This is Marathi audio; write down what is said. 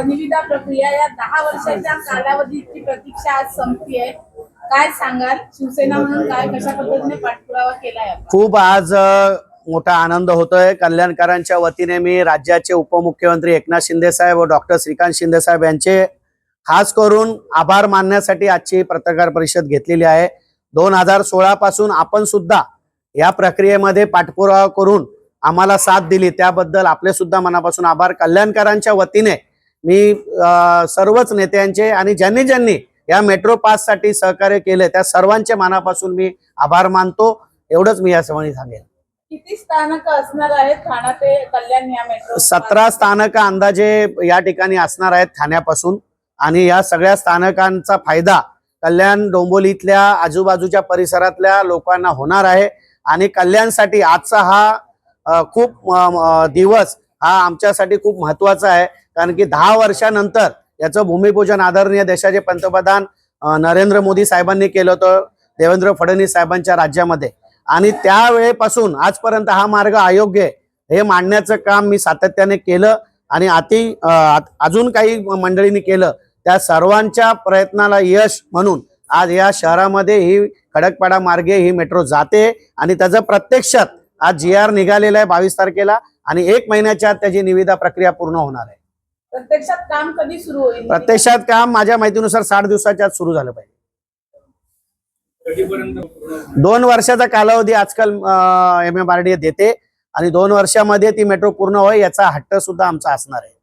निविदा प्रक्रिया या 10 वर्षाच्या कालावधीची प्रतीक्षा आज संपतीये, काय सांगाल? शिवसेना म्हणून काय कशा पद्धतीने पाठपुरावा केलाय? खूप आज मोठा आनंद होतोय। कल्याणकरांच्या वतीने मी राज्याचे उपमुख्यमंत्री एकनाथ शिंदे साहेब व डॉक्टर श्रीकांत शिंदे साहेब यांचे खास करून आभार मानण्यासाठी आजची पत्रकार परिषद घेतलेली आहे। 2016 पासून आपण सुद्धा या प्रक्रियेमध्ये पाठपुरावा करून आम्हाला साथ दिली, त्याबद्दल आपले सुद्धा मनापासून आभार। कल्याणकरांच्या वतीने मी सर्वच नेत्यांचे आणि ज्यांनी ज्यांनी या मेट्रो पास साठी सहकार्य केले त्या सर्वांचे मनापासून मी आभार मानतो। एवढंच मी या समोर सांगेन। किती स्थानक असणार आहेत ठाणा ते कल्याण या मेट्रो? 17 स्थानक अंदाजे या ठिकाणी असणार आहेत ठाण्यापासून, आणि या सगळ्या स्थानकांचा फायदा कल्याण डोंबिवलीतल्या आजूबाजूच्या परिसरातल्या लोकांना होणार आहे। आणि कल्याणसाठी आजचा हा खूप दिवस हा आमच्यासाठी खूप महत्त्वाचा आहे, कारण की 10 वर्षानंतर याचं भूमिपूजन आदरणीय देशाचे पंतप्रधान नरेंद्र मोदी साहेबांनी केलं होतं देवेंद्र फडणवीस साहेबांच्या राज्यामध्ये, आणि त्यावेळेपासून आजपर्यंत हा मार्ग अयोग्य आहे हे मांडण्याचं काम मी सातत्याने केलं, आणि अजून काही मंडळींनी केलं। त्या सर्वांच्या प्रयत्नाला यश म्हणून आज या शहरामध्ये ही खडकपाडा मार्गे ही मेट्रो जाते, आणि त्याचं प्रत्यक्षात आज GR निघालेला आहे 22 तारखेला, आणि 1 महिन्याच्या आत त्याची निविदा प्रक्रिया पूर्ण होणार आहे। प्रत्यक्षात काम कधी सुरू होईल? प्रत्यक्षात काम माझ्या माहितीनुसार 60 दिवसाच्या आत सुरू झालं पाहिजे। 2 वर्षाचा कालावधी आजकाल MMRDA देते, आणि 2 वर्षामध्ये ती मेट्रो पूर्ण होईल याचा हट्ट सुद्धा आमचा असणार आहे।